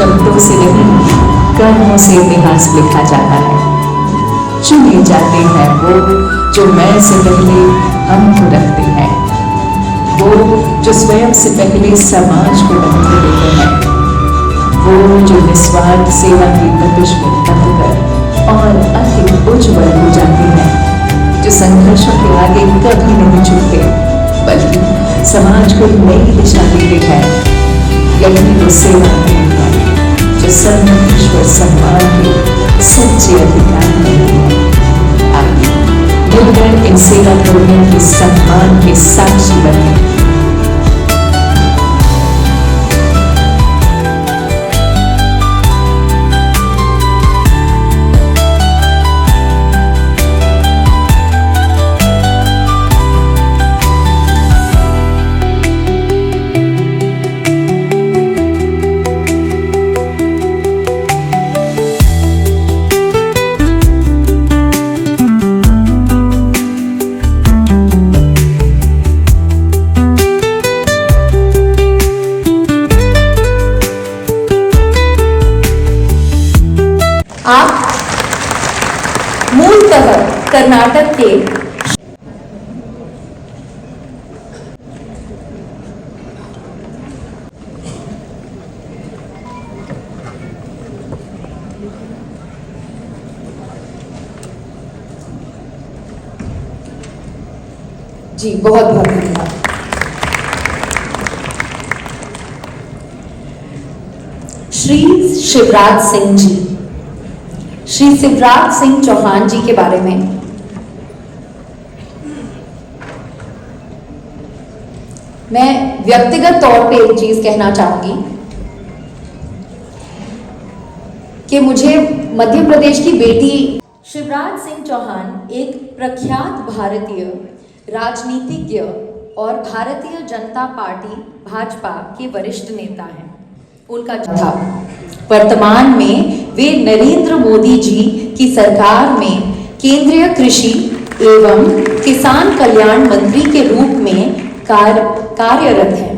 शब्दों से नहीं, कर्मों से इतिहास लिखा जाता है। चुने जाते हैं वो जो मैं से पहले हमको रखते हैं, वो जो स्वयं से पहले समाज को रखते देते हैं, वो जो निस्वार्थ सेवा की तपिश में तपकर और अधिक उज्ज्वल हो जाते हैं, जो संघर्षों के आगे कभी नहीं झुकते बल्कि समाज को नई दिशा देते हैं। यही वो सेवा है जो संत ईश्वर सम्मान के सच्चे अधिकारी हैं। आइए मिलकर इन सेवा कर्मियों के सम्मान के साक्षी बने। आप मूलतः कर्नाटक के जी बहुत बहुत धन्यवाद। श्री शिवराज सिंह जी, श्री शिवराज सिंह चौहान जी के बारे में मैं व्यक्तिगत तौर पे एक चीज कहना चाहूंगी कि मुझे मध्य प्रदेश की बेटी शिवराज सिंह चौहान एक प्रख्यात भारतीय राजनीतिज्ञ और भारतीय जनता पार्टी भाजपा के वरिष्ठ नेता हैं। उनका था वर्तमान में वे नरेंद्र मोदी जी की सरकार में केंद्रीय कृषि एवं किसान कल्याण मंत्री के रूप में कार्यरत हैं।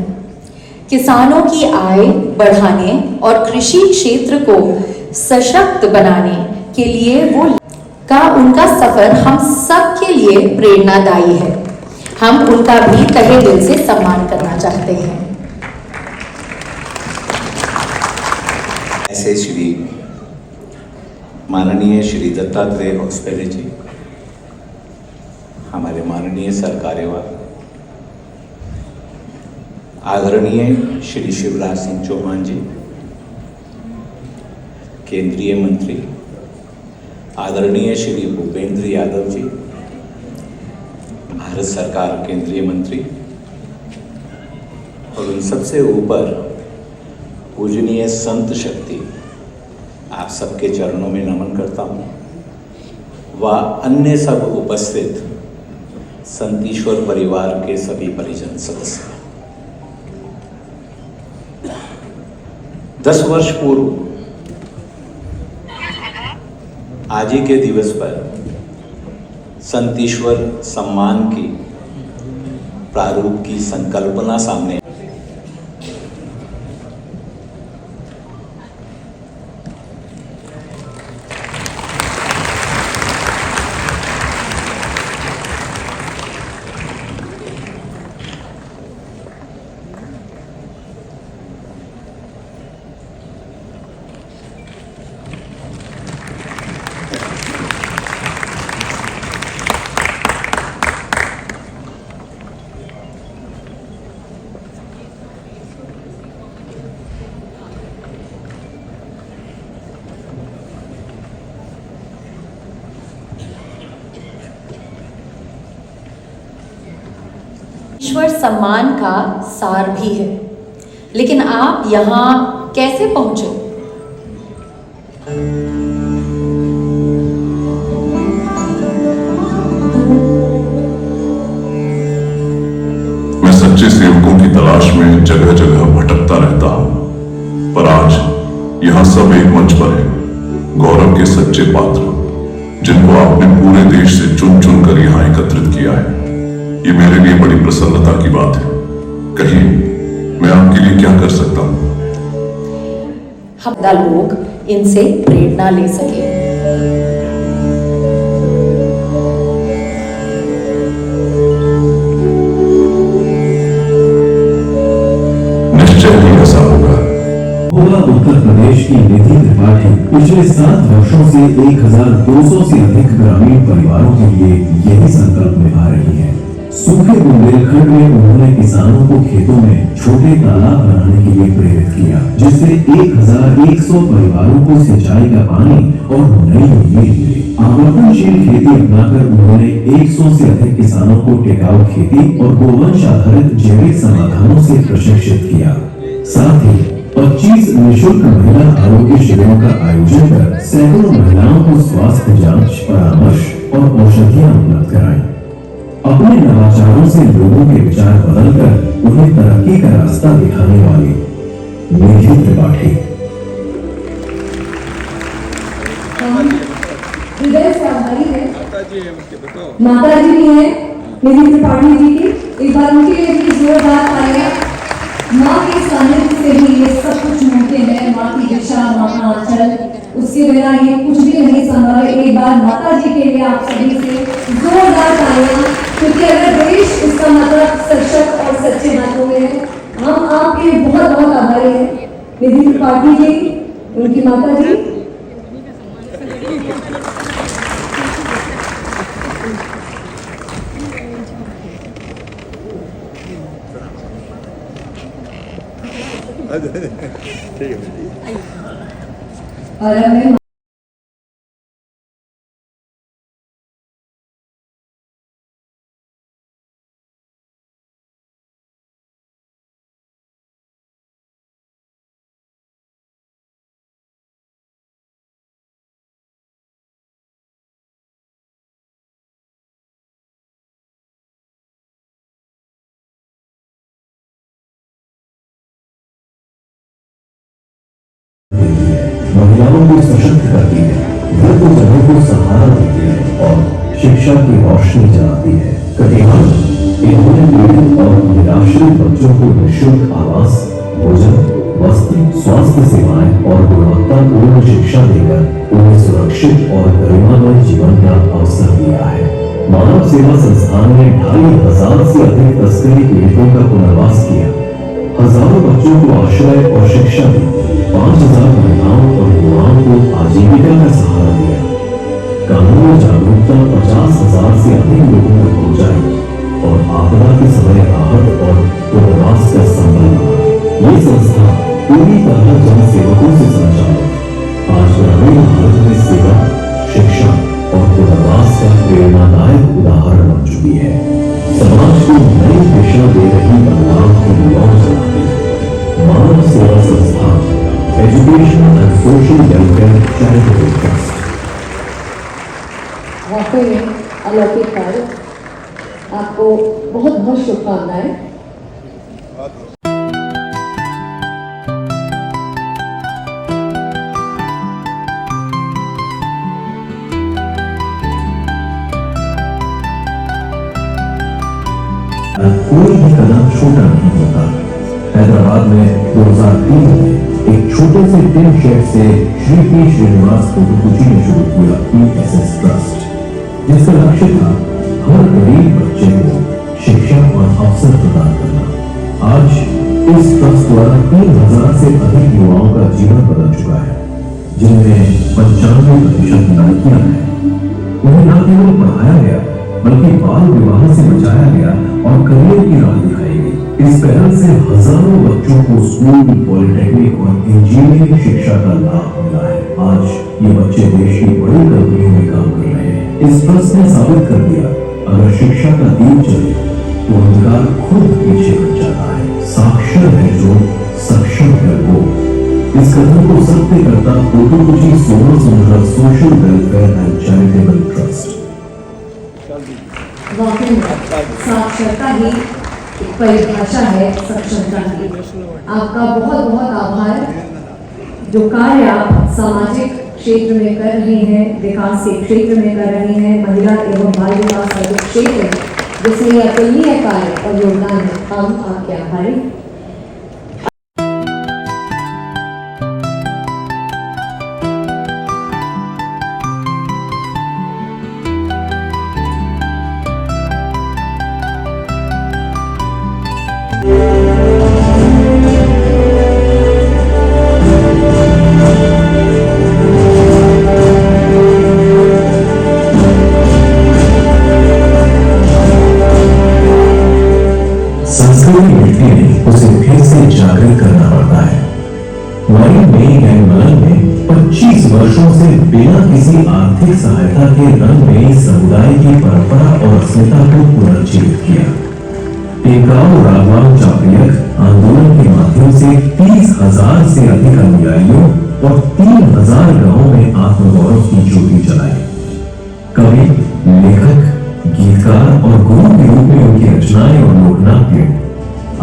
किसानों की आय बढ़ाने और कृषि क्षेत्र को सशक्त बनाने के लिए उनका सफर हम सब के लिए प्रेरणादायी है। हम उनका भी तहे दिल से सम्मान करना चाहते हैं। ऐसे श्री माननीय श्री दत्तात्रेय होसपल्ले जी, हमारे माननीय सरकार्यवाह आदरणीय श्री शिवराज सिंह चौहान जी, केंद्रीय मंत्री आदरणीय श्री भूपेंद्र यादव जी, भारत सरकार केंद्रीय मंत्री, और उन सबसे ऊपर पूजनीय संत शक्ति, आप सबके चरणों में नमन करता हूँ, व अन्य सब उपस्थित संतीश्वर परिवार के सभी परिजन सदस्य। 10 वर्ष पूर्व आज ही के दिवस पर संतीश्वर सम्मान की प्रारूप की संकल्पना सामने ईश्वर सम्मान का सार भी है। लेकिन आप यहाँ कैसे पहुंचे? मैं सच्चे सेवकों की तलाश में जगह जगह भटकता रहता हूं, पर आज यहाँ सब एक मंच पर है। गौरव के सच्चे पात्र जिनको आपने पूरे देश से चुन चुन कर यहाँ एकत्रित किया है, ये मेरे लिए बड़ी प्रसन्नता की बात है। कहिए, मैं आपके लिए क्या कर सकता हूँ? हम लोग इनसे प्रेरणा ले सके। निश्चय ही ऐसा होगा। उत्तर प्रदेश की निधि त्रिपाठी पिछले 7 वर्षों से 1200 से अधिक ग्रामीण परिवारों के लिए यही संकल्प निभा रही है। सूखे बुंदेलखंड में उन्होंने किसानों को खेतों में छोटे तालाब बनाने के लिए प्रेरित किया, जिससे 1100 परिवारों को सिंचाई का पानी और नई उम्मीद मिली। आवर्तनशील खेती अपनाकर उन्होंने 100 से अधिक किसानों को टिकाऊ खेती और गोवंश आधारित जैविक समाधानों से प्रशिक्षित किया। साथ ही 25 निःशुल्क महिला आरोग्य शिविरों का आयोजन कर सैकड़ों महिलाओं को स्वास्थ्य जांच, परामर्श और औषधियां उपलब्ध कराई। अपने नवाचारों से लोगों के विचार बदलकर उन्हें तरक्की का रास्ता दिखाने वाली निधि त्रिपाठी। हृदय से आभारी है माता जी भी है निधि त्रिपाठी जी की। एक बार उनके लिए भी जोरदार तालियां। माँ के सानिध्य से ही ये सब कुछ मुमकिन है। माँ की दिशा, माँ का आंचल, उसके बिना ये कुछ भी नहीं संभव है। एक बार माता जी के लिए आप सभी से जोरदार तालियां, क्योंकि अगर देश इसका मतलब सशक्त और सच्चे हाथों में है। हम आपके बहुत बहुत आभारी हैं निधि त्रिपाठी जी, उनकी माता जी। और हमें महिलाओं को सशक्त करती है, वृद्ध जनों को सहारा देती है और शिक्षा की रोशनी जलाती है। कटिहार इन्होंने पीड़ित और निराश्रित बच्चों को निःशुल्क आवास, भोजन, वस्त्र, स्वास्थ्य सेवाएं और गुणवत्तापूर्ण शिक्षा देकर उन्हें सुरक्षित और गरिमामय जीवन का अवसर दिया है। मानव सेवा संस्थान ने 2500 से अधिक तस्करी पीड़ितों का पुनर्वास किया, हजारों बच्चों को आश्रय और शिक्षा दी, 5000 महिलाओं और युवाओं को आजीविका का सहारा दिया। कानूनी जागरूकता 50,000 से अधिक लोगों तक पहुंचाई और आपदा के समय राहत और पुनर्वास का संबल बना। ये संस्था पूरी तरह जन सेवकों से संचालित आज ग्रामीण भारत में सेवा, शिक्षा और पुनर्वास का प्रेरणादायक उदाहरण बन चुकी है। समाज को नई दिशा दे रही बदलाव की युवाओं चलाती मानव सेवा संस्थान education and social welfare charitable trust. वाकई में अलौकिक कार्य। आपको बहुत बहुत शुभकामनाएं। कोई भी कदम छोटा नहीं होता। हैदराबाद में 2003 में एक छोटे से टिन शेड से श्री पी श्रीनिवास कोटुकुची ने शुरू किया PSS ट्रस्ट, जिसका लक्ष्य था हर गरीब बच्चे को शिक्षा और अवसर प्रदान करना। आज इस ट्रस्ट द्वारा 3000 से अधिक युवाओं का जीवन बदल चुका है, जिनमें 95% लड़कियां हैं। उन्हें न केवल पढ़ाया गया बल्कि बाल विवाह से बचाया गया और करियर की राह दिखाई गई। इस पहल से हजारों बच्चों को स्कूल, पॉलिटेक्निक और इंजीनियरिंग शिक्षा का लाभ मिला है। आज ये बच्चे देश की बड़ी कंपनियों में काम कर रहे हैं। इस ट्रस्ट ने साबित कर दिया, अगर शिक्षा का दीप चले तो अंधकार खुद पीछे हट जाता है। साक्षर है जो, सक्षम है वो। इस कदम को सत्य करता कोटुकुची सोना सुंदर social welfare and charitable trust. वाकई साक्षरता ही एक परिभाषा है सक्षमता की। आपका बहुत बहुत आभार। जो कार्य आप सामाजिक क्षेत्र में कर रहे हैं, विकास के क्षेत्र में कर रहे हैं, महिला एवं बाल विकास का जो क्षेत्र है जिसमें अतुलनीय कार्य और योगदान है, हम आपके आभारी। वर्षों से बिना किसी आर्थिक सहायता के रंग में समुदाय की परंपरा और अस्मिता को पुनर्जीवित किया। टेकाऊ राघवान चापलियक आंदोलन के माध्यम से 30,000 से अधिक अनुयायियों और 3,000 गांवों में आत्मगौरव की ज्योति जलाई। कवि, लेखक, गीतकार और गुरु के रूप में उनकी रचनाएं और लोकनाट्य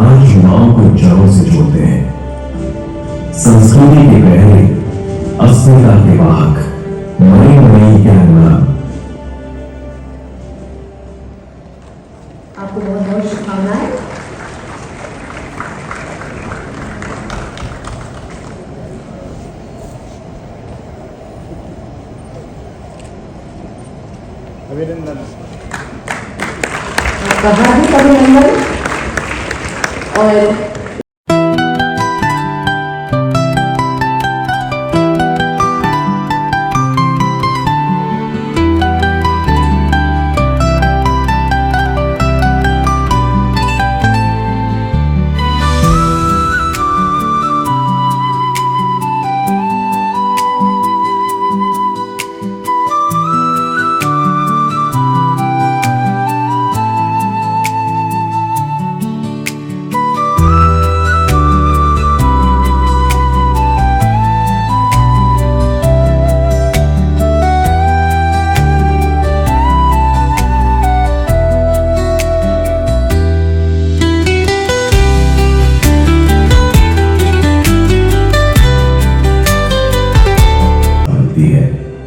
आज युवाओं को जड़ों से जोड़ते हैं। संस्कृति के पहले, अस्मिता के वाहक, मई मई के अनुराग। आपको बहुत बहुत शुभकामनाएं। अभिनंदन। आपका हार्दिक अभिनंदन। और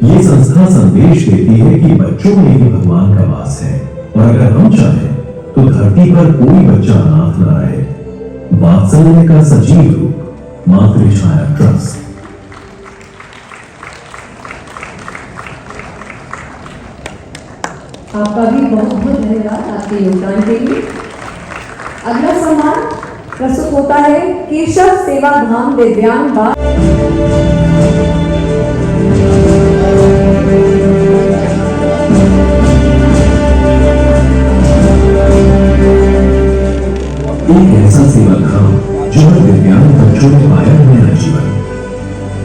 ये संस्था संदेश देती है कि बच्चों में ही भगवान का वास है और अगर हम चाहें तो धरती पर कोई बच्चा अनाथ न रहे। वात्सल्य का सजीव रूप, मातृछाया ट्रस्ट। आपका भी बहुत बहुत धन्यवाद आपके योगदान के लिए। अगला सम्मान प्रस्तुत होता है केशव सेवा धाम दिव्यांग बाल। एक ऐसा सेवा धाम जो हर दिव्यांग बच्चों ने पाया नया जीवन।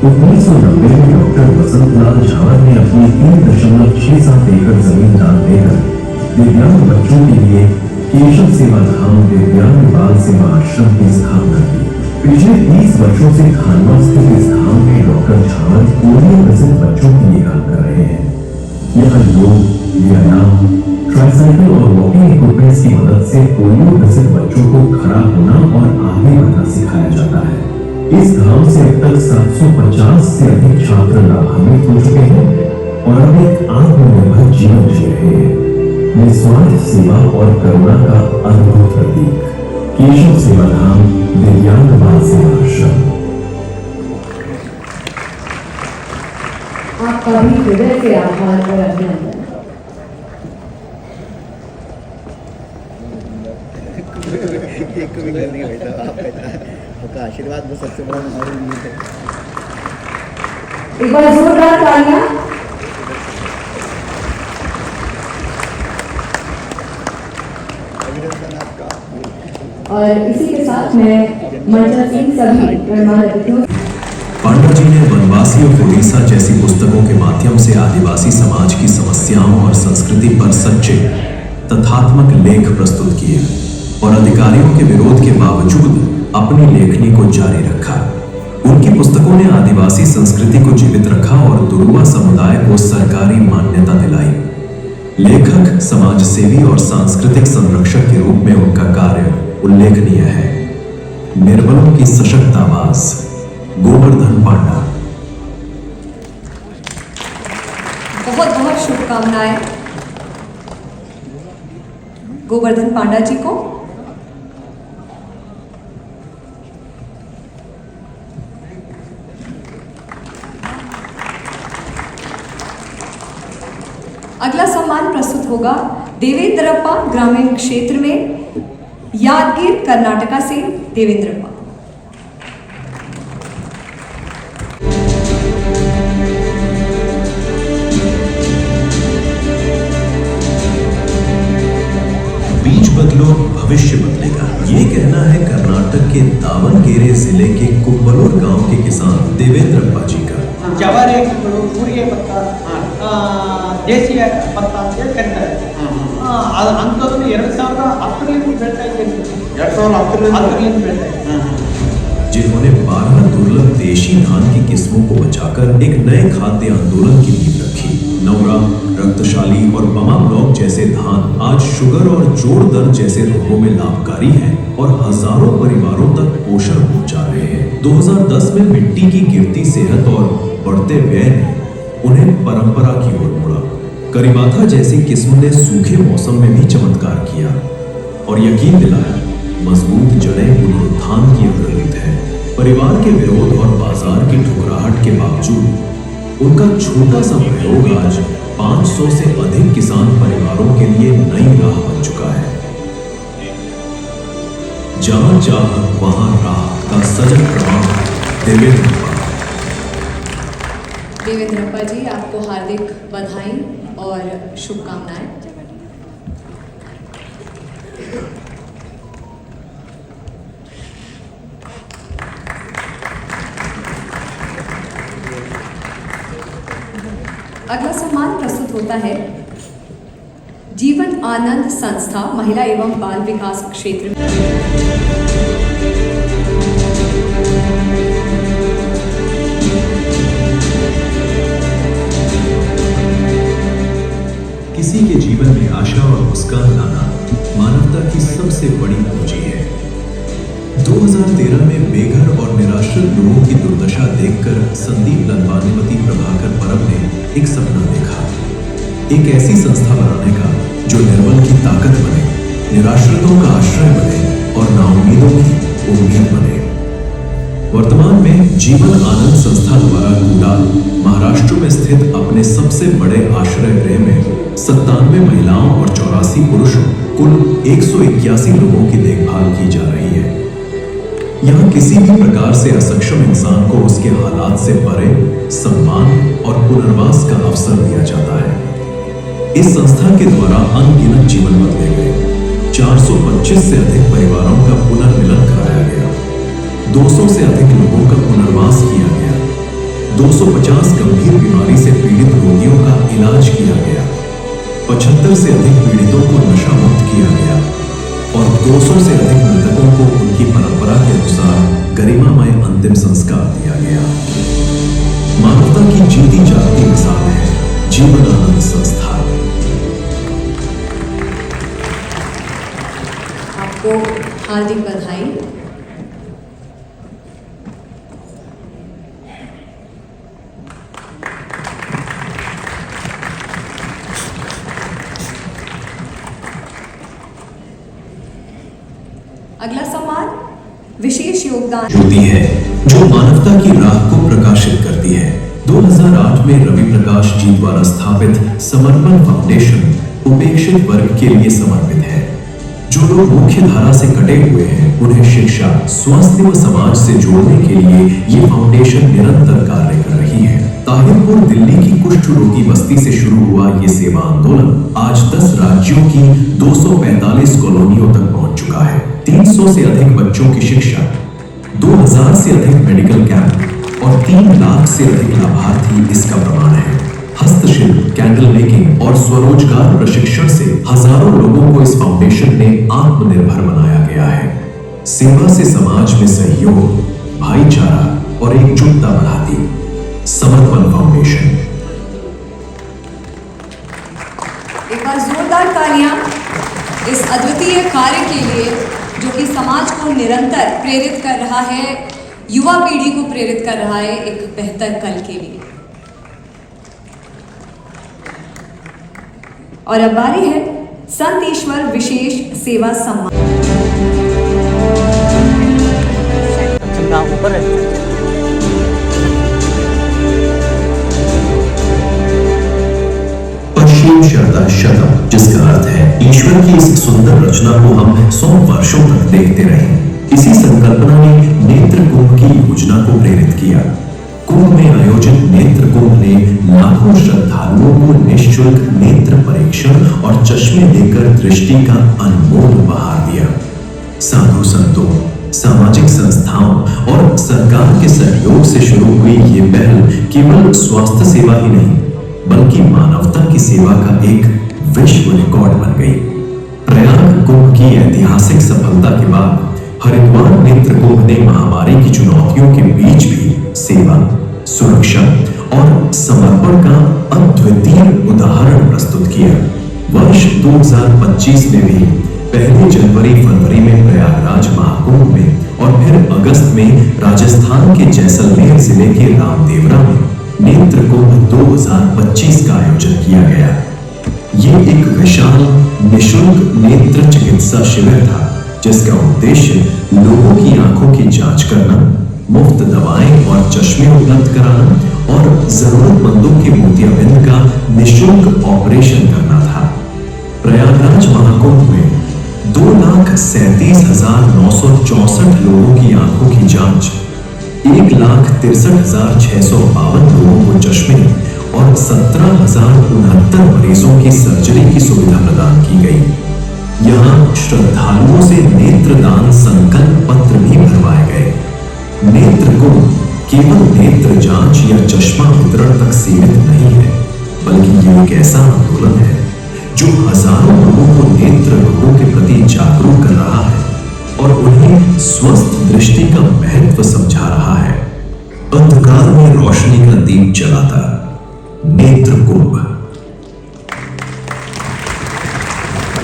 1990 में डॉक्टर वसंतलाल झावर ने अपनी 3.67 एकड़ जमीन दान देकर दिव्यांग बच्चों के लिए केशव सेवा धाम दिव्यांग बाल सेवा आश्रम की स्थापना की। पिछले 30 वर्षों से खानवा स्थित इस धाम में डॉक्टर झावर पोलियो ग्रसित बच्चों के लिए काम कर रहे हैं। यहाँ योग, व्यायाम, ट्राइसाइकिल और वॉकिंग इक्विपमेंट्स की मदद से पोलियो ग्रसित बच्चों को खड़ा होना और आगे बढ़ना सिखाया जाता है। इस धाम से अब तक 750 से अधिक छात्र लाभान्वित हो चुके हैं और अब एक आत्मनिर्भर जीवन जी रहे हैं। निस्वार्थ सेवा और करुणा का अद्भुत प्रतीक केशव सेवा धाम दिव्यांग बाल सेवा आश्रम। आपका भी हृदय से आभार और अभिनंदन। एक भी कर नहीं बेटा, आपका आशीर्वाद वो सबसे बड़ा हमारे लिए है। एक बार जोरदार तालियां। अभिनंदन आपका। और इसी के साथ मैं मंचन सिंह सभी गणमान्य अतिथियों। पांडा जी ने वनवासी ऑफ उड़ीसा जैसी पुस्तकों के माध्यम से आदिवासी समाज की समस्याओं और संस्कृति पर सच्चे तथात्मक लेख प्रस्तुत किए और अधिकारियों के विरोध के बावजूद अपनी लेखनी को जारी रखा। उनकी पुस्तकों ने आदिवासी संस्कृति को जीवित रखा और दुरुआ समुदाय को सरकारी मान्यता दिलाई। लेखक, समाजसेवी और सांस्कृतिक संरक्षक के रूप में उनका कार्य उल्लेखनीय है। निर्बलों की सशक्त आवाज, गोवर्धन पांडा। बहुत बहुत शुभकामनाएं गोवर्धन पांडा जी को। अगला सम्मान प्रस्तुत होगा देवेंद्रप्पा ग्रामीण क्षेत्र में यादगीर कर्नाटका से देवेंद्रप्पा। बीज बदलो भविष्य बदलेगा, ये कहना है कर्नाटक के दावणगेरे जिले के कुंबलोर गांव के किसान देवेंद्रप्पा जी का। जवारे ಸ್ಪೈಸ್ಗಳು ಕೂರಿಗೆ ಭತ್ತ ದೇಶೀಯ ಭತ್ತ ಅಂತೇಳಿ ಕರೀತಾರೆ. ಅದು ಅಂಥದ್ದು 2010ರಿಂದ ಬೆಳ್ತಾ ಇದ್ದೇನೆ. 2010ರಿಂದ ಬೆಳ್ತಾ ಇದ್ದೇನೆ. जिन्होंने 12 दुर्लभ देशी धान की किस्मों को बचाकर एक नए खाद्य आंदोलन की नींव रखी। नवरा, रक्तशाली और बमा ब्लॉक जैसे धान आज शुगर और जोड़ दर्द जैसे रोगों में लाभकारी हैं और हजारों परिवारों तक पोषण पहुंचा रहे हैं। 2010 में मिट्टी की गिरती सेहत और बढ़ते व्यय ने उन्हें परंपरा की ओर मोड़ा। करीमाथा जैसी किस्म ने सूखे मौसम में भी चमत्कार किया और यकीन दिलाया मजबूत जड़ें पुनरुत्थान की अग्रदूत है। परिवार के विरोध और बाजार की ठुकराहट के बावजूद उनका छोटा सा प्रयोग आज 500 से अधिक किसान परिवारों के लिए नई राह बन चुका है। जहां चाह वहां राह का सजग प्रमाण देवेंद्र अप्पा जी, आपको हार्दिक बधाई और शुभकामनाएं। अगला सम्मान प्रस्तुत होता है जीवन आनंद संस्था महिला एवं बाल विकास क्षेत्र में। किसी के जीवन में आशा और मुस्कान लाना मानवता की सबसे बड़ी पूंजी है। 2013 में बेघर और निराश्रित लोगों की दुर्दशा देखकर संदीप लंबानीवती प्रभाकर परब ने एक सपना देखा, एक ऐसी संस्था बनाने का जो निर्बल की ताकत बने, निराश्रितों का आश्रय बने और नाउम्मीदों की उम्मीद बने। वर्तमान में जीवन आनंद संस्था द्वारा गुडाल, महाराष्ट्र में स्थित अपने सबसे बड़े आश्रय गृह में 97 महिलाओं और 84 पुरुषों कुल 181 लोगों की देखभाल की जा रही है। यहाँ किसी भी प्रकार से असक्षम इंसान को उसके हालात से परे सम्मान और पुनर्वास का अवसर दिया जाता है। इस संस्था के द्वारा अनगिनत जीवन बदले गए, 425 से अधिक परिवारों का पुनर्मिलन कराया गया, 200 से अधिक लोगों का पुनर्वास किया गया, 250 गंभीर बीमारी से पीड़ित रोगियों का इलाज किया गया, 75 से अधिक पीड़ितों को नशा मुक्त किया गया और 200 से अधिक मृतकों को उनकी परंपरा के अनुसार गरिमामय अंतिम संस्कार दिया गया। मानवता की जीती जागती मिसाल है जीवन आनंद संस्था। आपको हार्दिक बधाई। अगला सम्मान विशेष योगदान होती है जो मानवता की राह को प्रकाशित करती है। 2008 में रवि प्रकाश जी द्वारा स्थापित समर्पण फाउंडेशन उपेक्षित वर्ग के लिए समर्पित है। जो लोग मुख्य धारा से कटे हुए हैं उन्हें शिक्षा, स्वास्थ्य व समाज से जोड़ने के लिए ये फाउंडेशन निरंतर कार्य कर रही है। ताहिरपुर दिल्ली की कुष्ठ रोगी बस्ती से शुरू हुआ ये सेवा आंदोलन आज 10 राज्यों की 245 कॉलोनियों तक पहुंच चुका है। 300 से अधिक बच्चों की शिक्षा, 2000 से अधिक मेडिकल कैंप और 3 लाख से अधिक लाभार्थी इसका प्रमाण है। हस्तशिल्प, कैंडल मेकिंग और स्वरोजगार प्रशिक्षण से हजारों लोगों को इस फाउंडेशन ने आत्मनिर्भर बनाया गया है। सेवा से समाज में सहयोग, भाईचारा और एकजुटता बढ़ाती समर्पण फाउंडेशन। एक बार जोरदार तालियां इस अद्वितीय कार्य के लिए जो कि समाज को निरंतर प्रेरित कर रहा है, युवा पीढ़ी को प्रेरित कर रहा है एक बेहतर कल के लिए। और अब बारी है संत ईश्वर विशेष सेवा सम्मान। पश्चिम शरदा शतम, जिसका अर्थ है ईश्वर की इस सुंदर रचना को हम 100 वर्षों तक देखते रहे। इसी संकल्पना ने नेत्र कुंभ की योजना को प्रेरित किया। कुंभ में आयोजित नेत्र कुंभ ने लाखों श्रद्धालुओं को निःशुल्क नेत्र परीक्षण और चश्मे देकर दृष्टि का अनमोल उपहार दिया। साधु संतों, सामाजिक संस्थाओं और सरकार के सहयोग से शुरू हुई ये पहल केवल स्वास्थ्य सेवा ही नहीं बल्कि मानवता की सेवा का एक विश्व रिकॉर्ड बन गई। प्रयाग कुंभ की ऐतिहासिक सफलता के बाद हरिद्वार नेत्र कुंभ ने महामारी की चुनौतियों के बीच भी सेवा, सुरक्षा और समर्पण का अद्वितीय उदाहरण प्रस्तुत किया। वर्ष 2025 में भी पहले जनवरी-फरवरी में प्रयागराज महाकुंभ में और फिर अगस्त में राजस्थान के जैसलमेर जिले के रामदेवरा में नेत्र कुंभ 2025 का आयोजन किया गया। ये एक विशाल निशुल्क नेत्र चिकित्सा शिविर था जिसका उद्देश्य लोगों की आंखों की जांच करना, मुफ्त दवाएं और चश्मे उपलब्ध कराना और जरूरतमंदों के मोतियाबिंद का निशुल्क ऑपरेशन करना था। प्रयागराज महाकुंभ में 2,37,964 लोगों की आंखों की जांच, 1,63,652 लोगों को चश्मे और 17,069 मरीजों की सर्जरी की सुविधा प्रदान की गई। यहाँ श्रद्धालुओं से नेत्रदान संकल्प पत्र भी भरवाए गए। नेत्र कुंभ केवल नेत्र जांच या चश्मा वितरण तक सीमित नहीं है बल्कि ये एक ऐसा आंदोलन है जो हजारों लोगों को नेत्र रोगों के प्रति जागरूक कर रहा है और उन्हें स्वस्थ दृष्टि का महत्व समझा रहा है। अंधकार में रोशनी का दीप जलाता नेत्र कुंभ।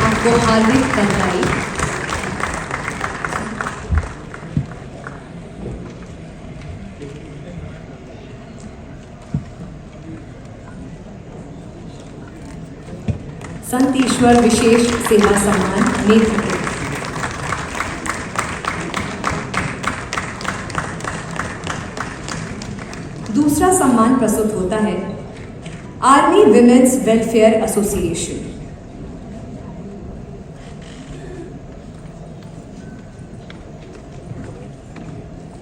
आपको हार्दिक बधाई। संत ईश्वर विशेष सेवा सम्मान नेत्र कुंभ। दूसरा सम्मान प्रस्तुत होता है आर्मी विमेन्स वेलफेयर एसोसिएशन।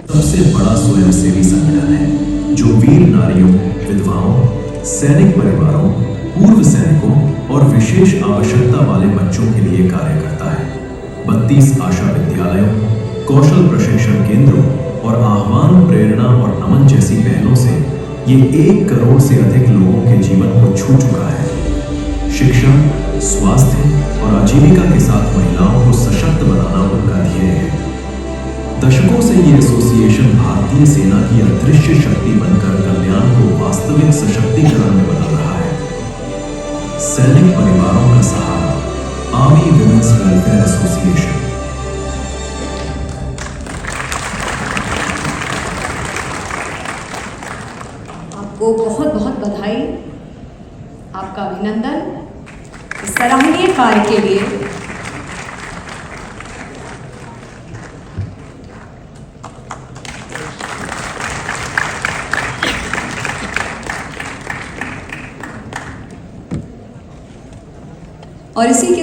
सबसे बड़ा स्वयंसेवी संगठन है जो वीर नारियों, विधवाओं, सैनिक परिवारों, पूर्व सैनिकों और विशेष आवश्यकता वाले बच्चों के लिए कार्य करता है। 32 आशा विद्यालयों, कौशल प्रशिक्षण केंद्रों और आह्वान, प्रेरणा और नमन जैसी पहलों से ये 1 करोड़ से अधिक लोगों के जीवन को छू चुका है। शिक्षा, स्वास्थ्य और आजीविका के साथ महिलाओं को सशक्त बनाना उनका ध्येय है। दशकों से ये एसोसिएशन भारतीय सेना की अदृश्य शक्ति बनकर कल्याण को वास्तविक सशक्तिकरण में बदल रहा है। सैनिक परिवारों का सहारा आर्मी विमेन्स वेलफेयर एसोसिएशन। आपको बहुत बहुत बधाई, आपका अभिनंदन इस सराहनीय कार्य के लिए। और इसी के